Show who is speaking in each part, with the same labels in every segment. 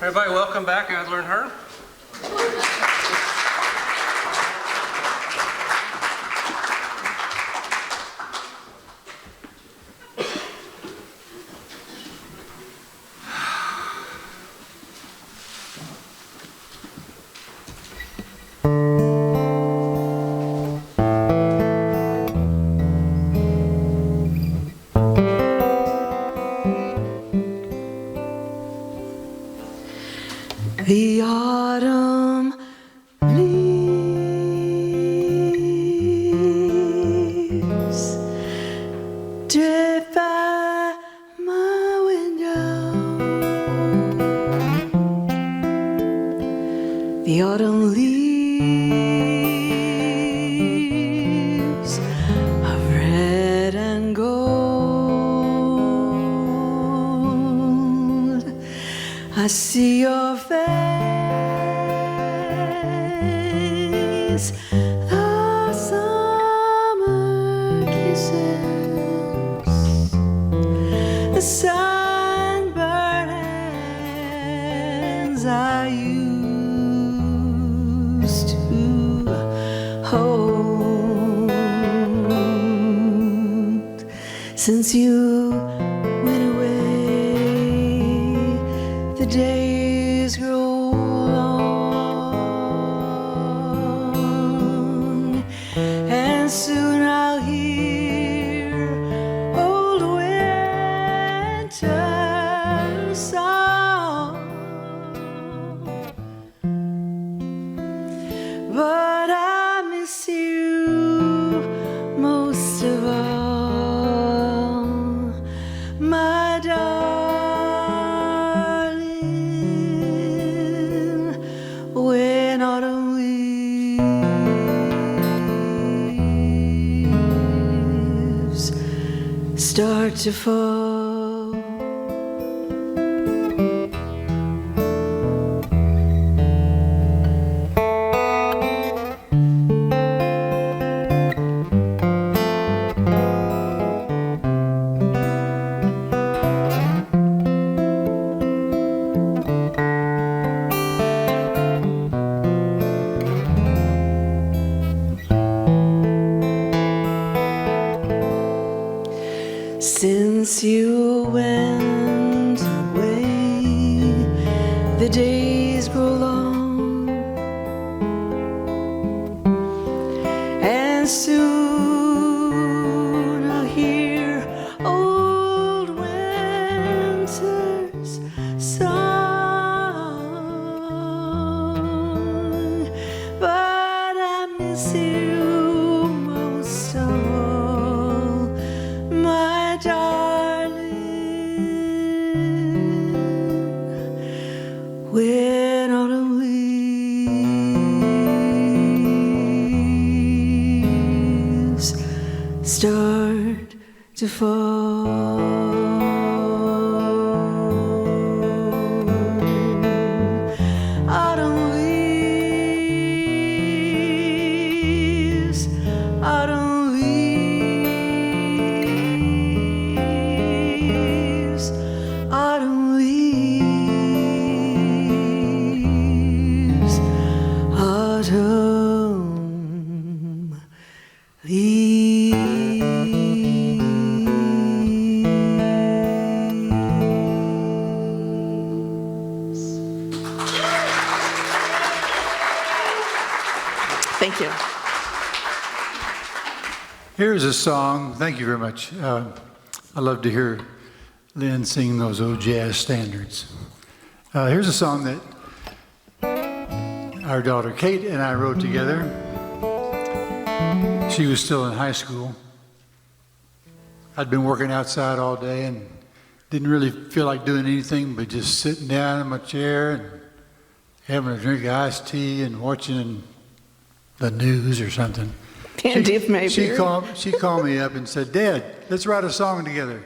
Speaker 1: Everybody, welcome back, Adler and Hearne.
Speaker 2: The autumn leaves drift by my window. The autumn leaves of red and gold. I see your face, the summer kisses, the sunburned hands I used to hold. Since you went away, the days grow long, and soon I'll hear old winter's song. But I miss you most of all, my darling, when autumn leaves start to fall. Since you went away, the days grow long, and soon I'll hear old winter's song. But I miss you most of all, my darling, when autumn leaves start to fall. Autumn leaves, autumn leaves, autumn leaves, autumn leaves. Thank you.
Speaker 3: Here's a song. Thank you very much. I love to hear Lynn sing those old jazz standards. Here's a song that our daughter Kate and I wrote together. She was still in high school. I'd been working outside all day and didn't really feel like doing anything but just sitting down in my chair and having a drink of iced tea and watching the news or something.
Speaker 2: Candy of Mayberry.
Speaker 3: She called me up and said, "Dad, let's write a song together."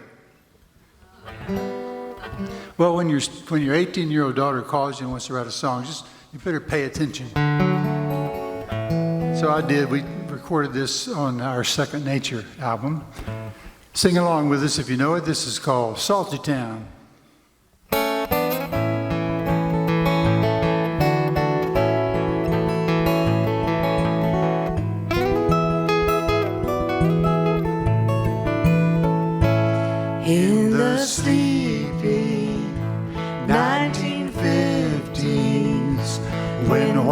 Speaker 3: Well, when your 18-year-old daughter calls you and wants to write a song, you better pay attention. So I did. We recorded this on our Second Nature album. Sing along with us if you know it. This is called Salty Town.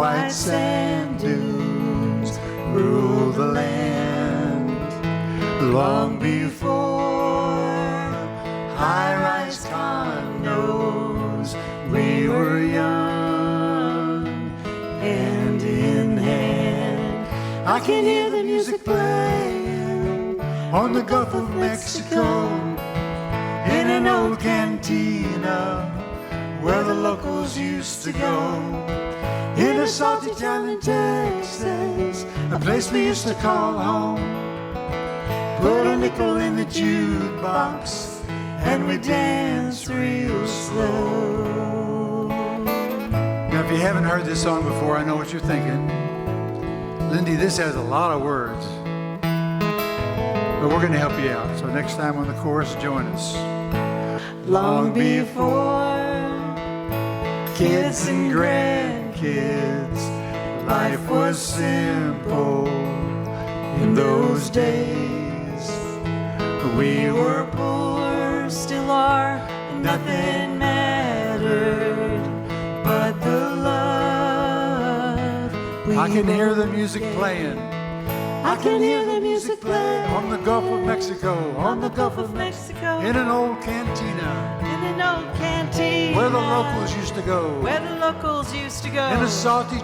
Speaker 3: white sand dunes rule the land. Long before high-rise condos, we were young, hand in hand. I can hear the music playing on the Gulf of Mexico, in an old cantina where the locals used to go. In a salty town in Texas, a place we used to call home. Put a nickel in the jukebox and we dance real slow. Now, if you haven't heard this song before, I know what you're thinking. Lindy, this has a lot of words. But we're going to help you out. So next time on the chorus, join us. Long before kids and grandkids, life was simple in those days. We were poor, still are, nothing mattered but the love. I can hear the music playing. I can hear the music playing on the Gulf of Mexico, on the Gulf of Mexico, in an old cantina,
Speaker 2: In an old canteen.
Speaker 3: where the locals used to go,
Speaker 2: Where the locals used to go.
Speaker 3: in a salty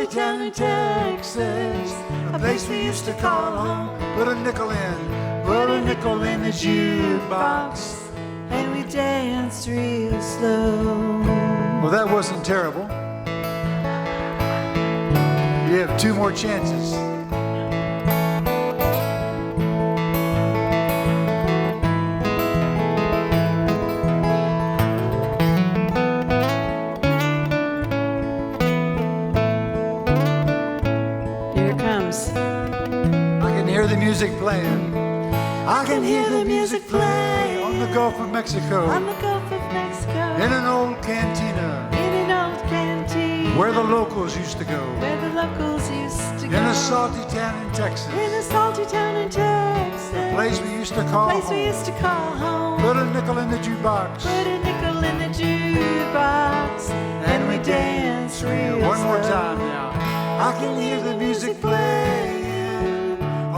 Speaker 3: town in Texas, a place we used to call home. Put a nickel in the jukebox,
Speaker 2: And we danced real slow.
Speaker 3: Well, that wasn't terrible. You have 2 more chances.
Speaker 2: Here it comes.
Speaker 3: I can hear the music playing. I can hear the music playing on the Gulf of Mexico,
Speaker 2: On the Gulf of Mexico.
Speaker 3: in an old cantina
Speaker 2: In an old canteen.
Speaker 3: where the locals used to go,
Speaker 2: Where the locals used to go.
Speaker 3: in a salty town in Texas,
Speaker 2: In a salty town in Texas.
Speaker 3: a place we used to call
Speaker 2: Place we
Speaker 3: home.
Speaker 2: used to call home.
Speaker 3: Put a nickel in the jukebox.
Speaker 2: Put a nickel in the jukebox. And we dance real
Speaker 3: One more
Speaker 2: slow.
Speaker 3: time now. I can hear the music playing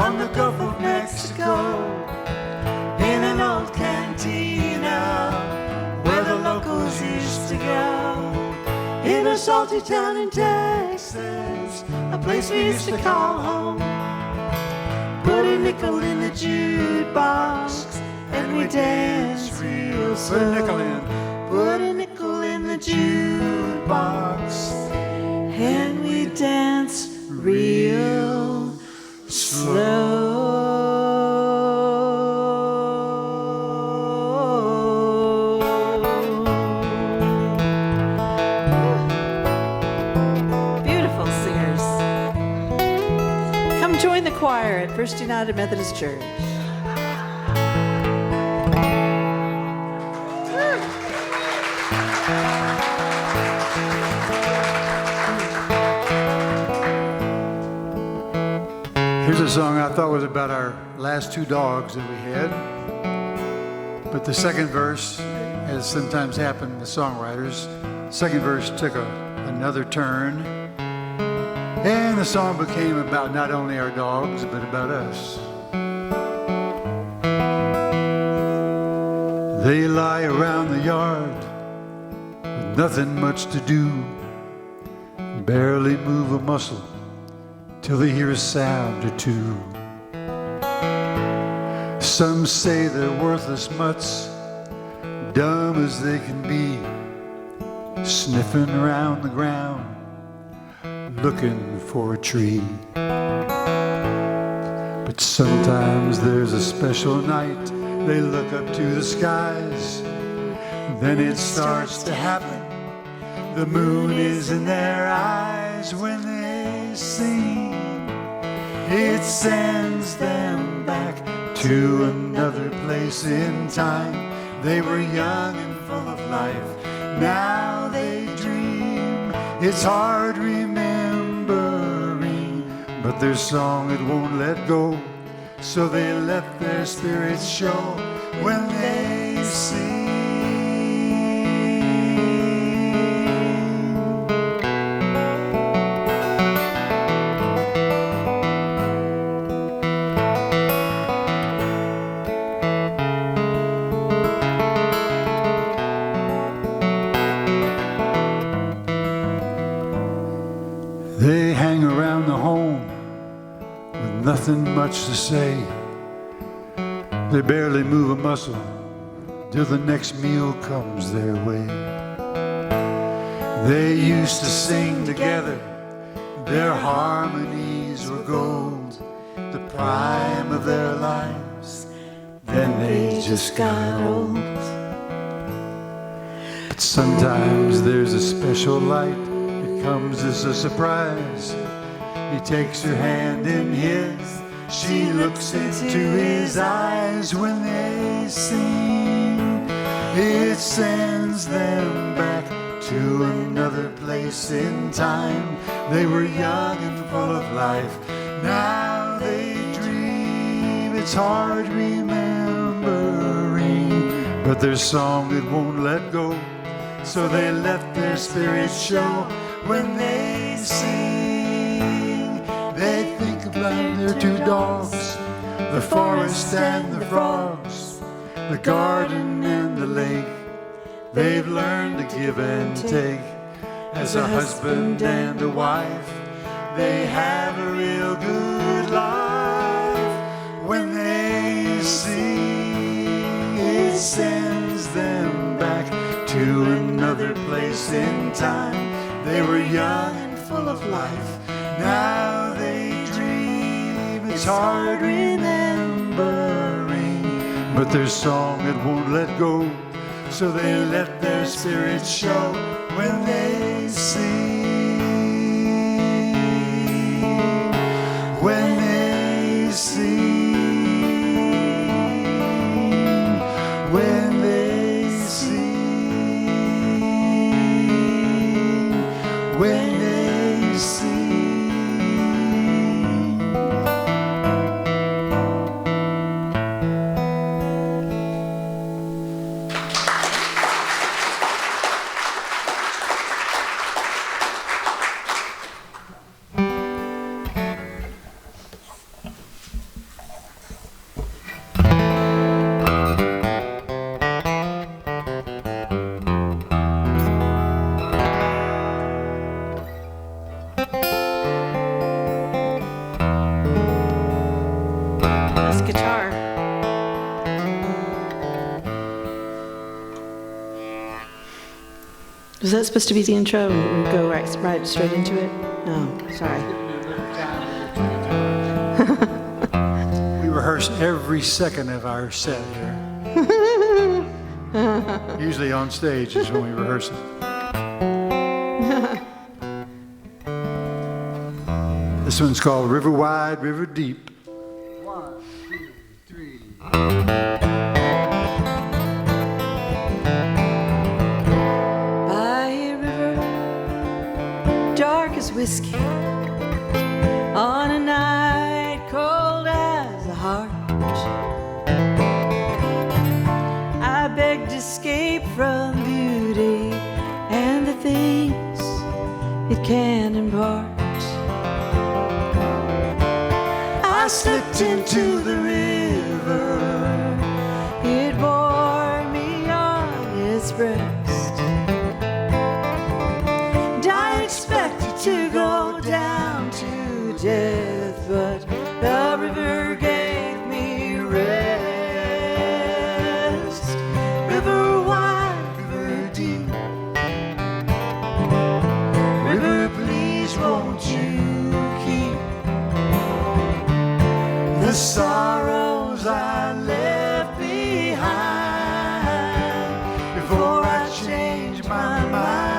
Speaker 3: on the Gulf of Mexico, in an old cantina where the locals used to go, in a salty town in Texas, a place we used to call home. Put a nickel in the jukebox and we dance real slow. Put a nickel in. Put a nickel in the jukebox
Speaker 2: And we dance real slow. Beautiful singers. Come join the choir at First United Methodist Church.
Speaker 3: Here's a song I thought was about our last 2 dogs that we had. But the second verse, as sometimes happened with songwriters, second verse took another turn. And the song became about not only our dogs, but about us. They lie around the yard with nothing much to do, barely move a muscle till they hear a sound or 2. Some say they're worthless mutts, dumb as they can be, sniffing around the ground, looking for a tree. But sometimes there's a special night, they look up to the skies, then it starts to happen. The moon is in their eyes when they sing. It sends them back to another place in time. They were young and full of life, now they dream. It's hard remembering, but their song it won't let go. So they let their spirits show when they sing. nothing much to say. They barely move a muscle till the next meal comes their way. They used to sing together, their harmonies were gold, the prime of their lives, then they just got old. But sometimes there's a special light that comes as a surprise. He takes her hand in his, she looks into his eyes. When they sing, it sends them back to another place in time. They were young and full of life, now they dream. It's hard remembering, but their song it won't let go, so they let their spirits show. When they sing, they think about their two dogs, the forest and the frogs, the garden and the lake. They've learned to give and take. As a husband and a wife, they have a real good life. When they sing, it sends them back to another place in time. They were young and full of life, now they dream. It's hard remembering, but their song it won't let go, so they let their spirits show. When they sing, when they sing, when they sing, when they sing.
Speaker 2: Was that supposed to be the intro and we go right straight into it? No, sorry.
Speaker 3: We rehearse every second of our set here. Usually on stage is when we rehearse it. This one's called River Wide, River Deep. 1, 2, 3.
Speaker 2: Whiskey on a night cold as a heart, I begged escape from beauty and the things it can impart. I slipped into the river, it bore me on its breast. To go down to death, but the river gave me rest. River wide, river deep, river please won't you keep the sorrows I left behind before I change my mind.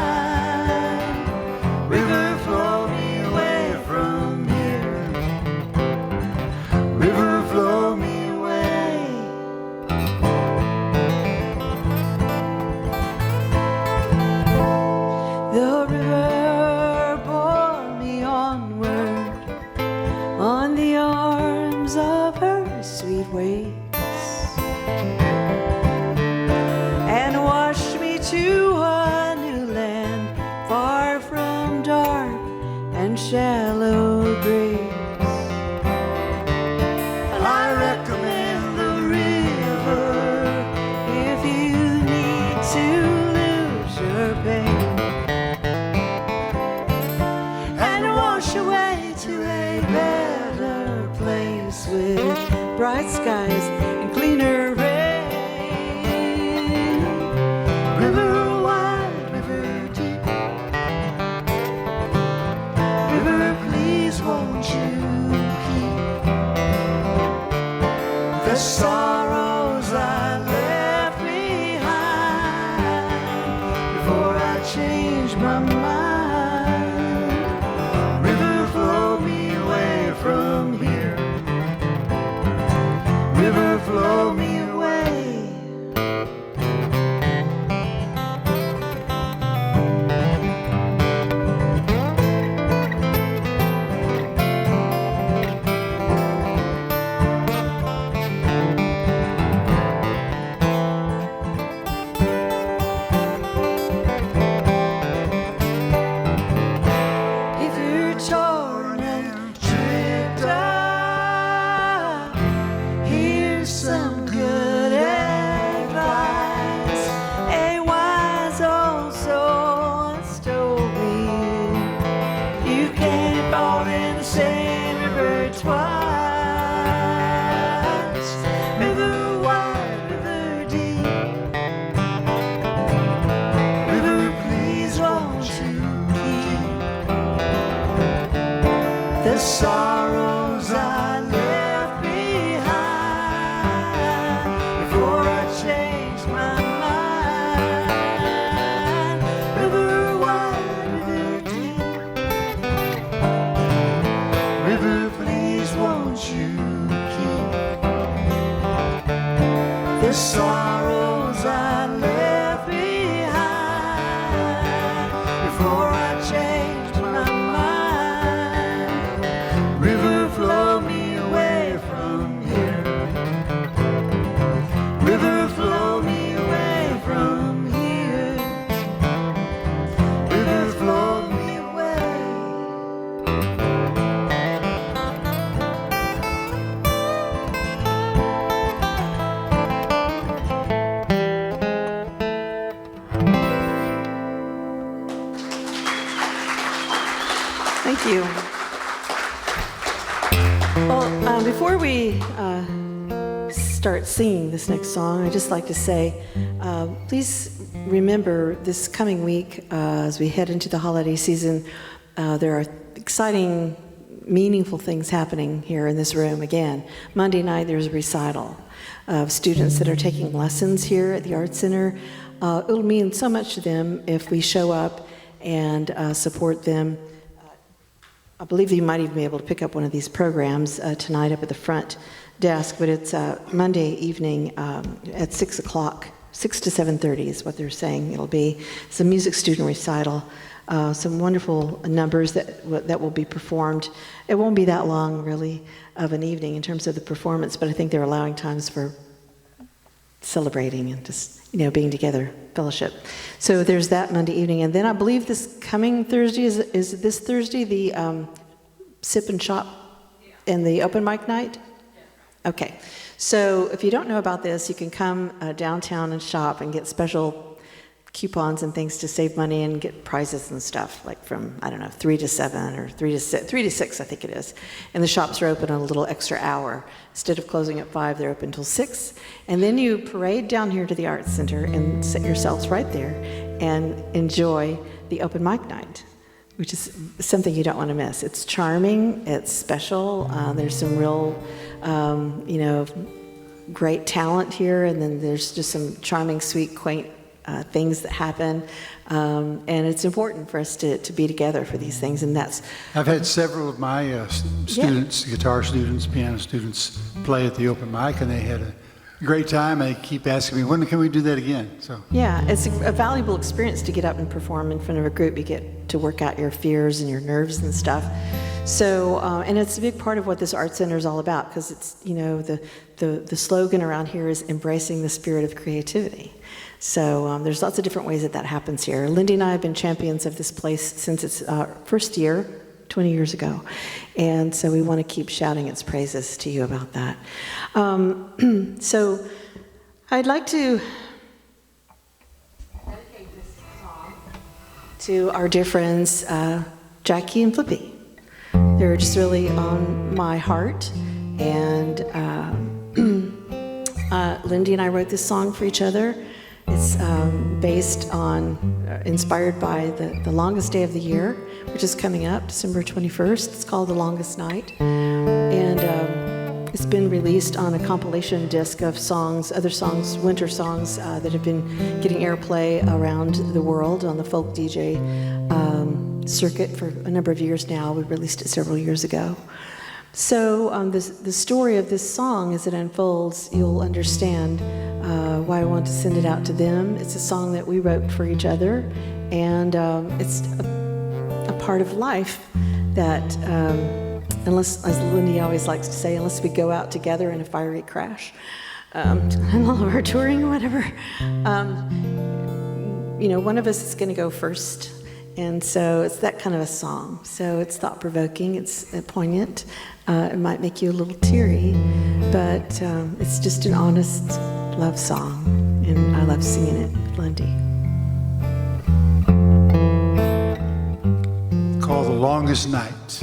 Speaker 2: And washed me to a change my mind. River, flow me away from here. River, flow me away. Sorrows I left behind before I changed my mind. River wide, river deep. River, please won't you keep the sorrows I left behind before I changed my mind. River, flow me away from here. River, flow me away from here. River, flow me away. Thank you. Well, before we start singing this next song, I'd just like to say, please remember this coming week, as we head into the holiday season, there are exciting, meaningful things happening here in this room. Again, Monday night there's a recital of students that are taking lessons here at the Art Center. It'll mean so much to them if we show up and support them. I believe you might even be able to pick up one of these programs tonight up at the front desk, but it's Monday evening at 6 o'clock, 6 to 7:30 is what they're saying it'll be. It's a music student recital, some wonderful numbers that will be performed. It won't be that long, really, of an evening in terms of the performance, but I think they're allowing times for celebrating and just, being together, fellowship. So there's that Monday evening. And then I believe this coming Thursday, is this Thursday the sip and shop and the open mic night? Okay. So if you don't know about this, you can come downtown and shop and get special coupons and things to save money and get prizes and stuff, like from, 3 to 7 or 3 to 6, I think it is. And the shops are open a little extra hour. Instead of closing at 5, they're open until 6. And then you parade down here to the Arts Center and sit yourselves right there and enjoy the open mic night, which is something you don't want to miss. It's charming, it's special, there's some real, great talent here, and then there's just some charming, sweet, quaint things that happen, and it's important for us to be together for these things, and that's...
Speaker 3: I've had several of my students, guitar students, piano students, play at the open mic, and they had a great time. They keep asking me, when can we do that again? So
Speaker 2: yeah, it's a valuable experience to get up and perform in front of a group. You get to work out your fears and your nerves and stuff. So, and it's a big part of what this art center is all about, because it's, the slogan around here is embracing the spirit of creativity. So there's lots of different ways that happens here. Lindy and I have been champions of this place since its first year, 20 years ago. And so we want to keep shouting its praises to you about that. So I'd like to dedicate this song to our dear friends, Jackie and Flippy. They're just really on my heart. And Lindy and I wrote this song for each other. It's based on, inspired by the longest day of the year, which is coming up, December 21st. It's called The Longest Night. And It's been released on a compilation disc of songs, other songs, winter songs that have been getting airplay around the world on the folk DJ circuit for a number of years now. We released it several years ago. So the story of this song, as it unfolds, you'll understand why I want to send it out to them. It's a song that we wrote for each other, and it's a part of life that, unless, as Lindy always likes to say, unless we go out together in a fiery crash, and all of our touring or whatever, one of us is going to go first. And so it's that kind of a song. So it's thought-provoking, it's poignant. It might make you a little teary, but it's just an honest love song, and I love singing it, Lindy.
Speaker 3: Called The Longest Night.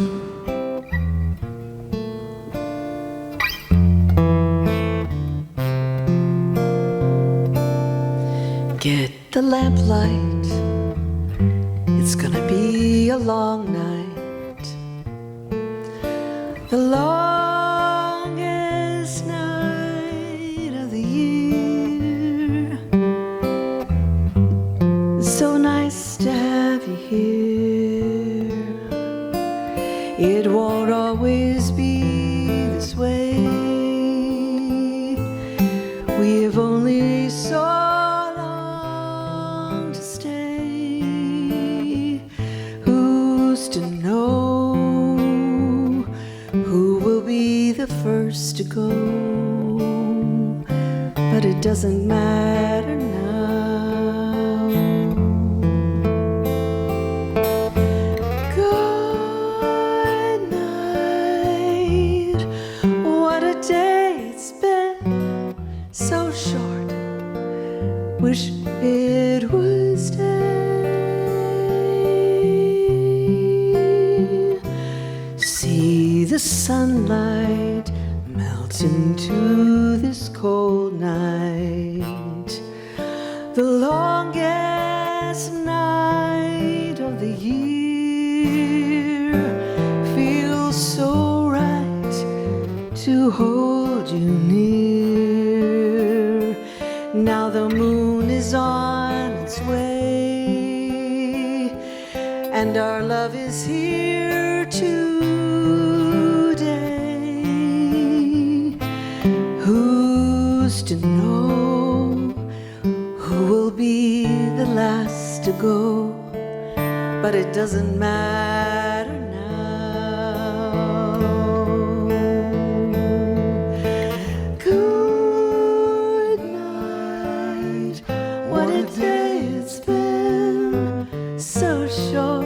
Speaker 2: Get the lamplight. It's gonna be a long night, the longest night of the year. So nice to have you here. It won't always be this way. We have only so first to go, but it doesn't matter now. Good night. What a day it's been, so short. Wish it was day. See the sunlight into this cold night, the longest night of the year. Feels so right to hold you near. Now the moon is on its way, and our love is here today. To know who will be the last to go, but it doesn't matter now. Good night. What a day it's been, so short.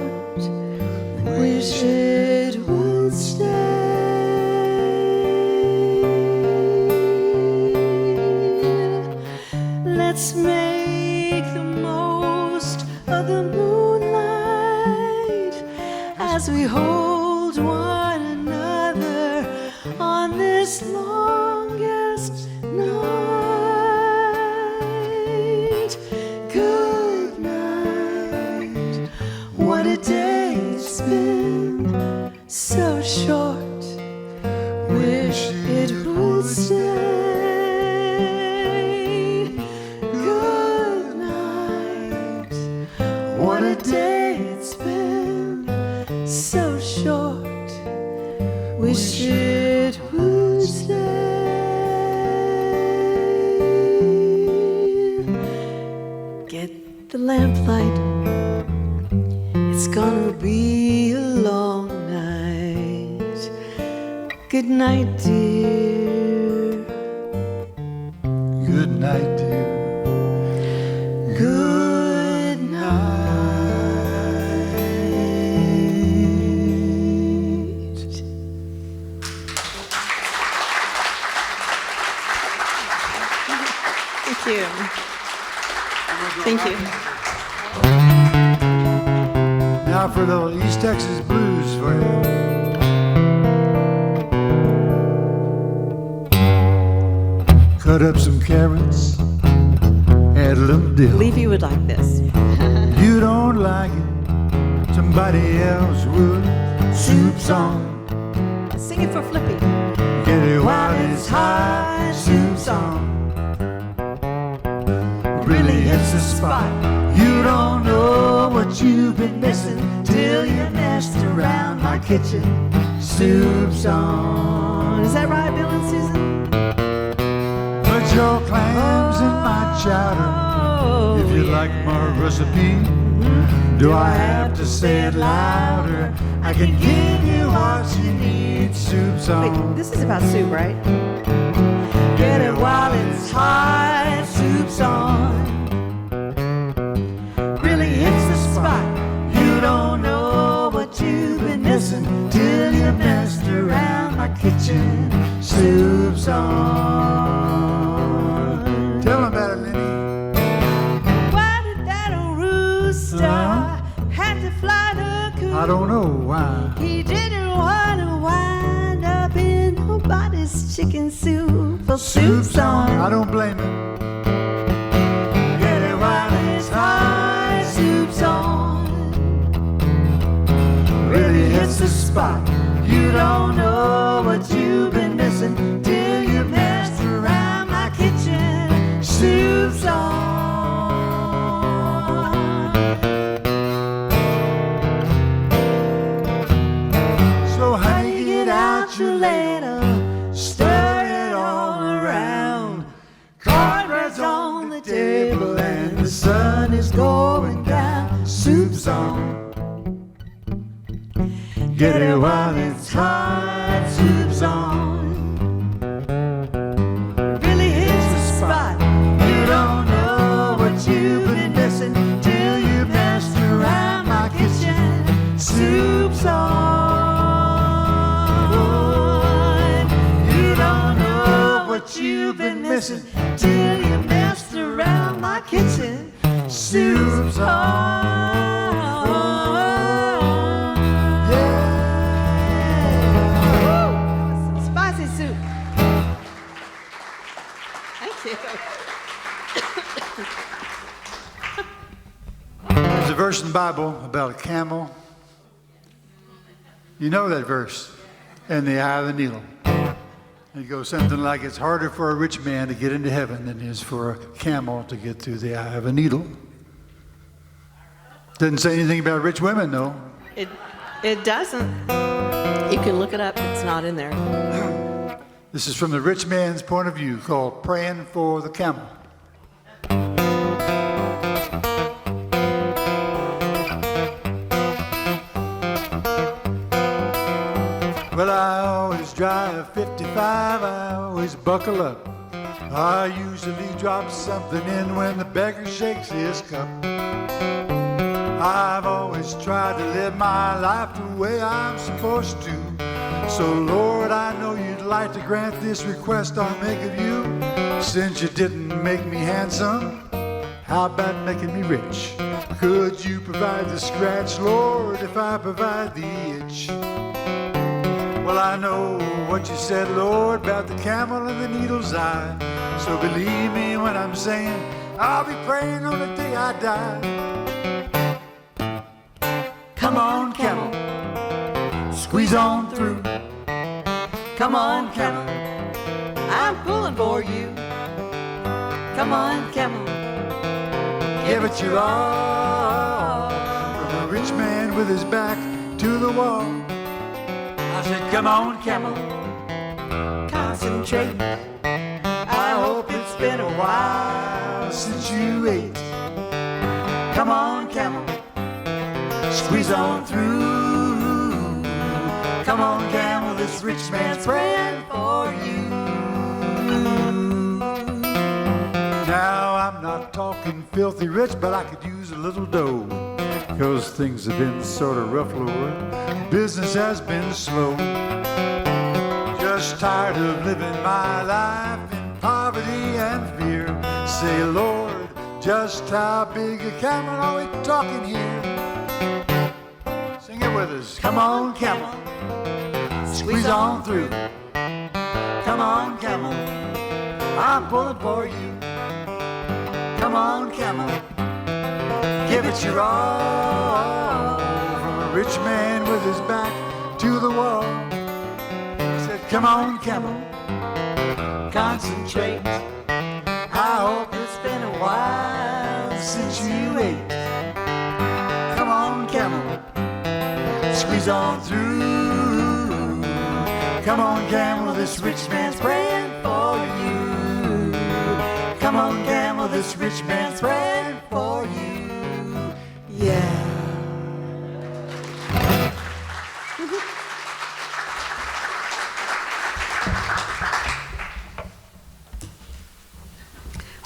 Speaker 2: Wish it would stay. Let's make the most of the moonlight as we hold one another on this longest night. Good night. What a day it's been, so short. Wish it would stay. What a day it's been, so short. Wish it would stay. Get the lamplight. It's gonna be a long night. Good night, dear.
Speaker 3: Good night, dear.
Speaker 2: Good night. Thank you. Thank you.
Speaker 3: Now for a little East Texas blues for you. Cut up some carrots, add a little dill.
Speaker 2: Levy would like this.
Speaker 3: You don't like it, somebody else would. Soup's on,
Speaker 2: Sing it for Flippy.
Speaker 3: get it while it's hot. Soup's on. Really hits the spot. You don't know what you've been missing till you messed around my kitchen. Soup's on.
Speaker 2: Is that right, Bill and Susan?
Speaker 3: Put your clams in my chowder.
Speaker 2: Oh,
Speaker 3: If you like my recipe, do I have to say it louder? I can give you what you need. Soup's on.
Speaker 2: Wait, this is about soup, right?
Speaker 3: Get it while it's hot. Soup's on. Really hits the spot. You don't know what you've been missing till you messed around my kitchen. Soup's on. Tell 'em about it, Lenny.
Speaker 2: Why did that old rooster have to fly the coop?
Speaker 3: I don't know why.
Speaker 2: He didn't want to wind up in nobody's chicken soup. Well, soup's on.
Speaker 3: I don't blame him. Get it while it's hot. Soup's on. Really hits the spot. You don't know what you've been missing till you messed around my kitchen. Soup's on. So honey, get out your ladle, stir it all around. Cornbread's on the table and the sun is going down. Soup's on. Get it while it's hot. Soup's on. Really hits the spot. You don't know what you've been missing till you messed around my kitchen. Soup's on. You don't know what you've been missing till you messed around my kitchen. Soup's on.
Speaker 2: Spicy soup. Thank you.
Speaker 3: There's a verse in the Bible about a camel. You know that verse. And the eye of the needle. It goes something like, it's harder for a rich man to get into heaven than it is for a camel to get through the eye of a needle. Doesn't say anything about rich women, though.
Speaker 2: It doesn't. You can look it up. It's not in there.
Speaker 3: This is from the rich man's point of view, called Praying for the Camel. Well, I always drive 55, I always buckle up. I usually drop something in when the beggar shakes his cup. I've always tried to live my life the way I'm supposed to. So, Lord, I know you'd like to grant this request I'll make of you. Since you didn't make me handsome, how about making me rich? Could you provide the scratch, Lord, if I provide the itch? Well, I know what you said, Lord, about the camel and the needle's eye. So believe me when I'm saying I'll be praying on the day I die. Come on, camel, squeeze on through. Come on, camel,
Speaker 2: I'm pulling for you. Come on, camel.
Speaker 3: give it your all. From a rich man with his back to the wall. I said, come on, camel, concentrate. I hope it's been a while since you ate. Come on, camel, squeeze on through. Come on, camel, this rich man's praying for you. Now, I'm not talking filthy rich, but I could use a little dough. Because things have been sort of rough, Lord. Business has been slow. Just tired of living my life in poverty and fear. Say, Lord, just how big a camel are we talking here? Sing it with us. Come on, camel, squeeze on through. Come on, camel, I'm pulling for you. Come on, camel, give it your all. From a rich man with his back to the wall. He said, come on, camel,
Speaker 4: concentrate. I hope it's been a while since you ate. Come on, Camel, squeeze on through. Come on, Camel, this rich man's praying for you. Come on, Camel, this rich man's praying for you. Yeah.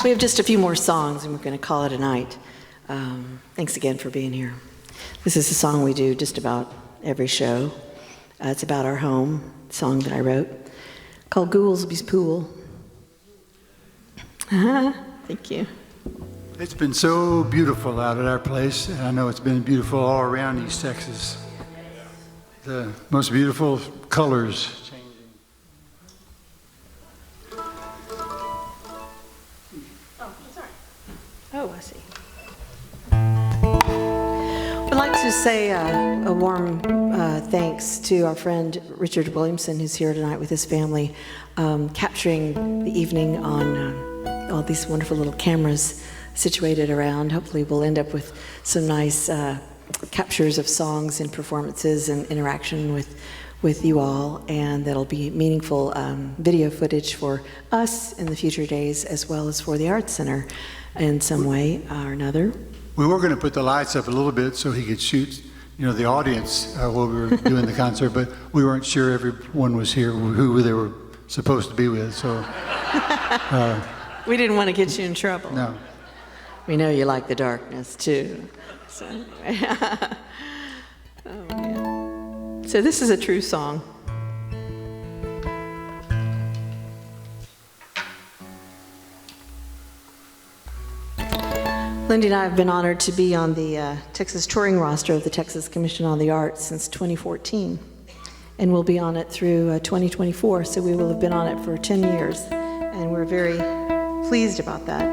Speaker 2: We have just a few more songs, and we're going to call it a night. Thanks again for being here. This is a song we do just about every show. It's about our home, a song that I wrote, called Goolsby's Pool. Thank you.
Speaker 3: It's been so beautiful out at our place, and I know it's been beautiful all around East Texas. The most beautiful colors changing.
Speaker 2: Oh, I see. I'd like to say a warm thanks to our friend Richard Williamson, who's here tonight with his family, capturing the evening on all these wonderful little cameras situated around. Hopefully we'll end up with some nice captures of songs and performances and interaction with you all, and that'll be meaningful video footage for us in the future days, as well as for the Arts Center in some way or another.
Speaker 3: We were going to put the lights up a little bit so he could shoot, the audience while we were doing the concert, but we weren't sure everyone was here who they were supposed to be with, so.
Speaker 2: We didn't want to get you in trouble.
Speaker 3: No.
Speaker 2: We know you like the darkness, too. So, anyway. Oh, man. So this is a true song. Lindy and I have been honored to be on the Texas touring roster of the Texas Commission on the Arts since 2014, and we'll be on it through 2024, so we will have been on it for 10 years, and we're very pleased about that.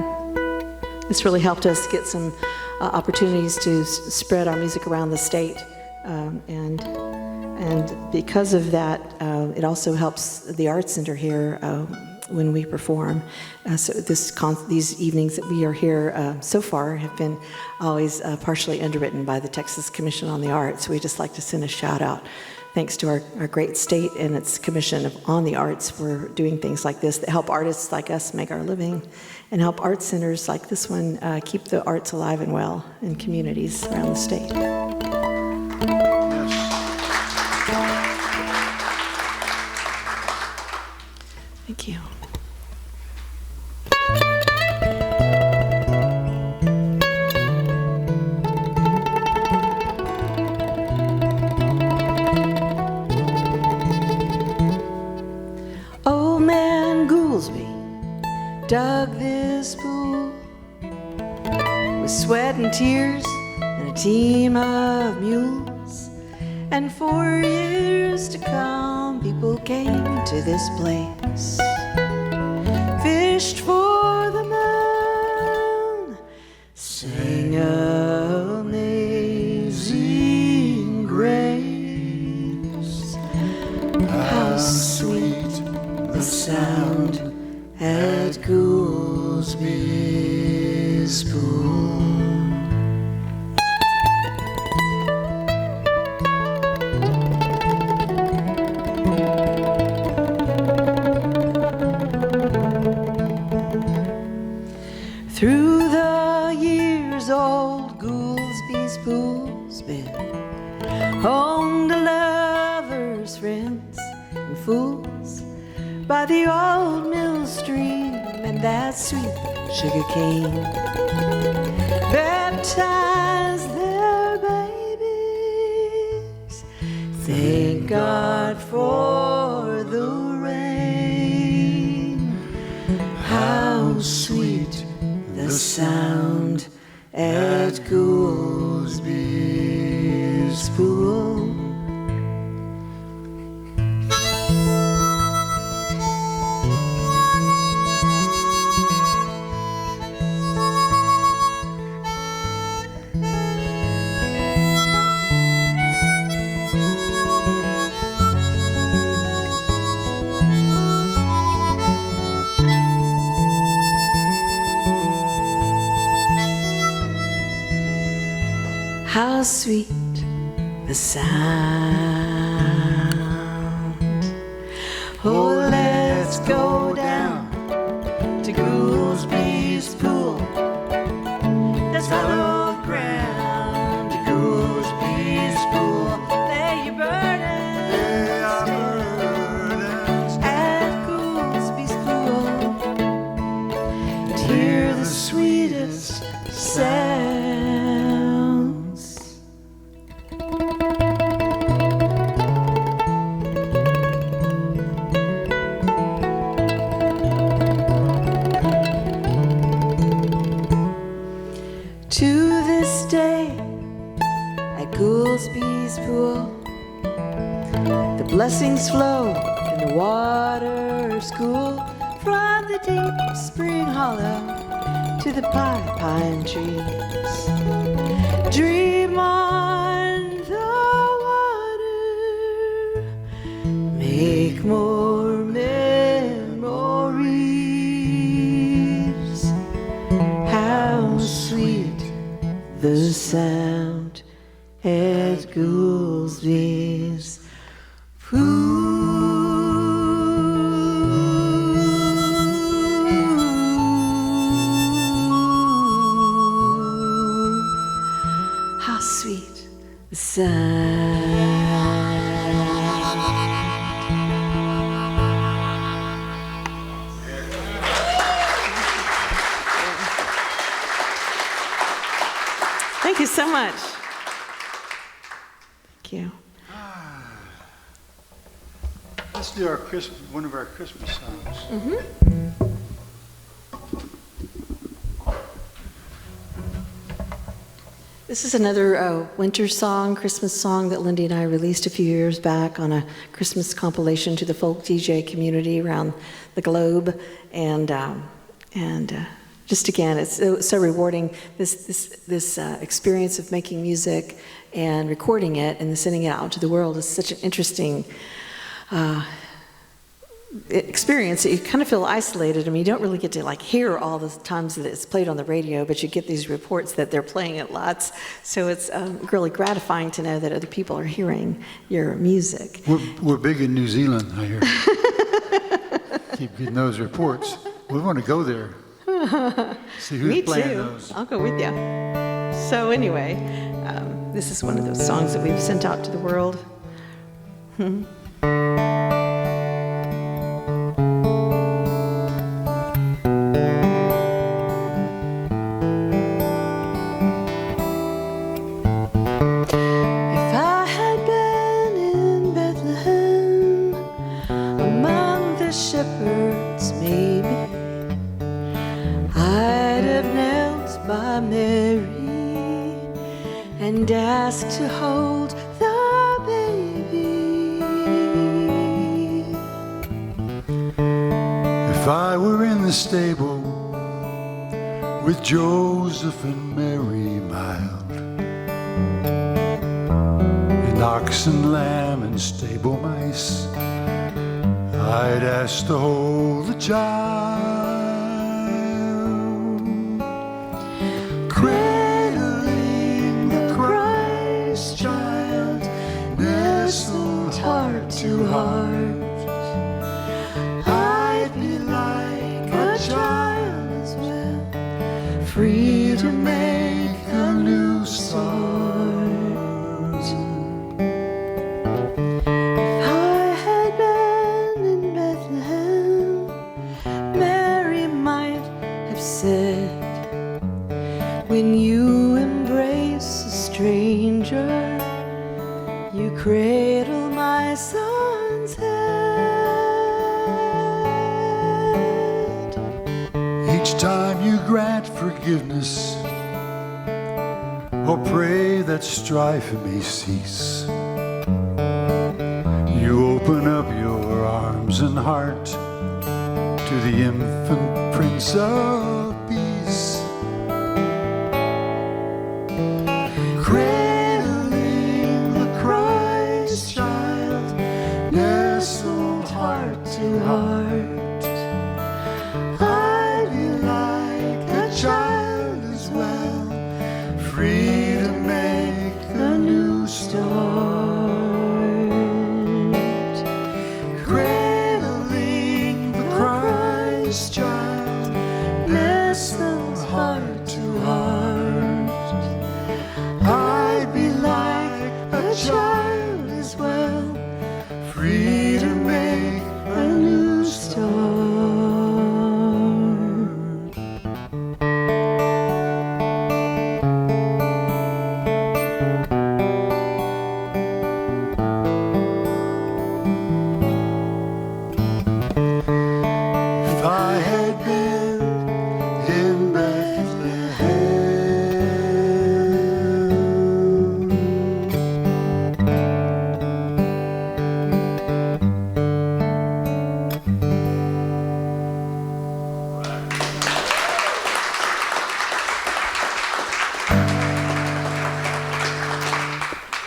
Speaker 2: This really helped us get some opportunities to spread our music around the state, and because of that, it also helps the Arts Center here when we perform. So these evenings that we are here so far have been always partially underwritten by the Texas Commission on the Arts. So we just like to send a shout out. Thanks to our great state and its Commission on the Arts for doing things like this that help artists like us make our living and help art centers like this one keep the arts alive and well in communities around the state. Thank you. Old man Goolsby dug this pool with sweat and tears and a team of mules. And for years to come, people came to this place, fished for the moon, sang Amazing Grace. How sweet the sound at Goolsby's Pool. Through the years, old Goolsby's Pool's been home to lovers, friends, and fools by the old mill stream and that sweet sugar cane. Baptize their babies, thank God for the rain. How sweet the sound at Goolsby's Pool. how sweet the sound. Oh, let's go down to Goolsby's pool. That's hallowed ground, to Goolsby's pool. Lay your burdens at Goolsby's pool, and hear the sweetest sounds. To this day, at Goolsby's pool, the blessings flow in the water's cool, from the deep spring hollow to the pine trees. Dream on the water, make more memories. How sweet the sound at Goolsby's pool. How sweet the sound. Thank you so much. Thank you.
Speaker 3: Let's do one of our Christmas songs.
Speaker 2: This is another winter song, Christmas song that Lindy and I released a few years back on a Christmas compilation to the folk DJ community around the globe, and just again, it's so rewarding, this experience of making music and recording it and sending it out to the world is such an interesting experience that you kind of feel isolated. I mean, you don't really get to like hear all the times that it's played on the radio, but you get these reports that they're playing it lots. So it's really gratifying to know that other people are hearing your music.
Speaker 3: We're big in New Zealand, I hear. Keep getting those reports. We want to go there. See who's
Speaker 2: Me
Speaker 3: playing
Speaker 2: too.
Speaker 3: those.
Speaker 2: I'll go with you. So anyway, this is one of those songs that we've sent out to the world. If I had been in Bethlehem among the shepherds, maybe I'd have knelt by Mary and asked to hold the baby.
Speaker 3: If I were in the stable with Joseph and Mary mild, and ox and lamb and stable mice, I'd ask to hold the child, cradling the Christ child, nestled heart to heart. I'd be like a child as well, free to make a new start.
Speaker 2: If I had been in Bethlehem, Mary might have said, when you embrace a stranger, you cradle my son's head.
Speaker 3: Each time you grant forgiveness or pray that strife may cease, you open up your arms and heart to the infant Prince of Peace. Cradling the Christ child, nestled heart to heart, I'd be like a child as well, free to make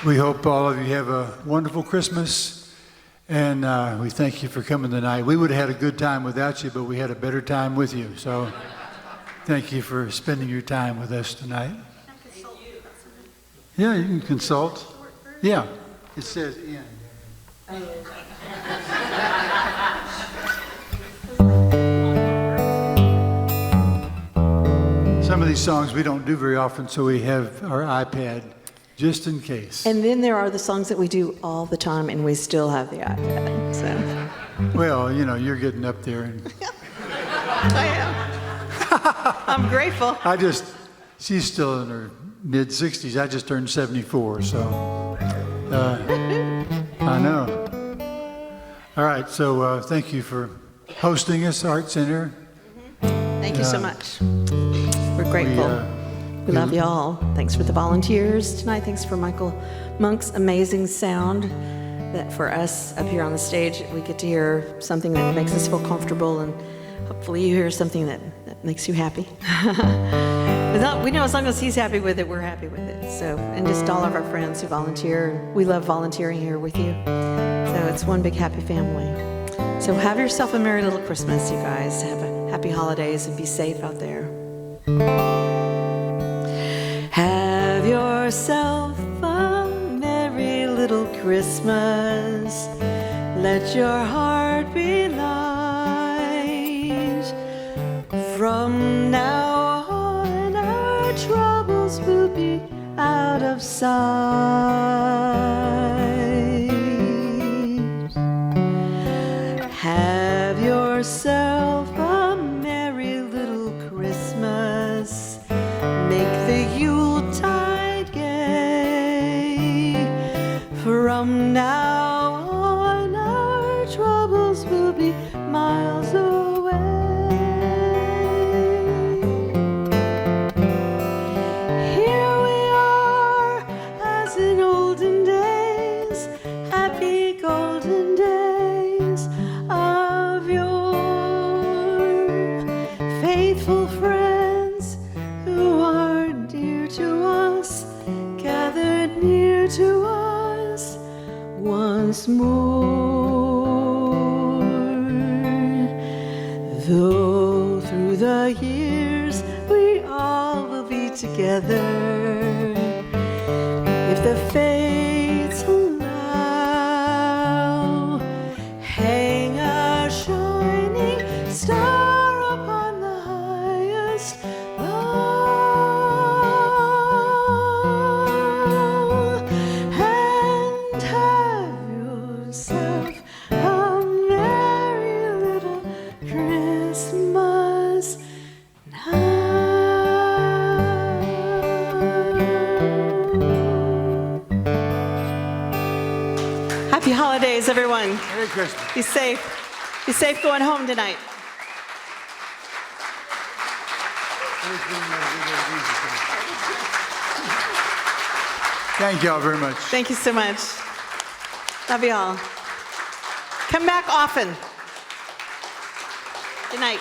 Speaker 3: We hope all of you have a wonderful Christmas, and we thank you for coming tonight. We would have had a good time without you, but we had a better time with you. So thank you for spending your time with us tonight. Yeah, you can consult. Yeah, it says in. Some of these songs we don't do very often, so we have our iPad just in case.
Speaker 2: And then there are the songs that we do all the time, and we still have the iPad. So
Speaker 3: Well, you know, you're getting up there, and
Speaker 2: I am. I'm grateful.
Speaker 3: she's still in her mid-60s. I just turned 74, so I know. All right, so thank you for hosting us, Art Center.
Speaker 2: Thank you so much. We're grateful. We love you all. Thanks for the volunteers tonight. Thanks for Michael Monk's amazing sound. That for us up here on the stage, we get to hear something that makes us feel comfortable, and hopefully you hear something that makes you happy. We know as long as he's happy with it, we're happy with it. So, and just all of our friends who volunteer. We love volunteering here with you. So it's one big happy family. So have yourself a merry little Christmas, you guys. Have a happy holidays and be safe out there. Have yourself a merry little Christmas. Let your heart be light. From now on, our troubles will be out of sight. Have yourself a merry little Christmas. Make the Yuletide gay. From now on, our troubles will be miles away. Here we are, as in olden days, happy golden days of yore. Faithful friends who are dear to us, gathered near to us once more. Though through the years we all will be together, if the fates allow, hang a shining star upon the highest bough, and have yourself a merry little Christmas now. Happy holidays, everyone.
Speaker 3: Merry Christmas.
Speaker 2: Be safe. Be safe going home tonight.
Speaker 3: Thank you all very much.
Speaker 2: Thank you so much. Love you all. Come back often. Good night.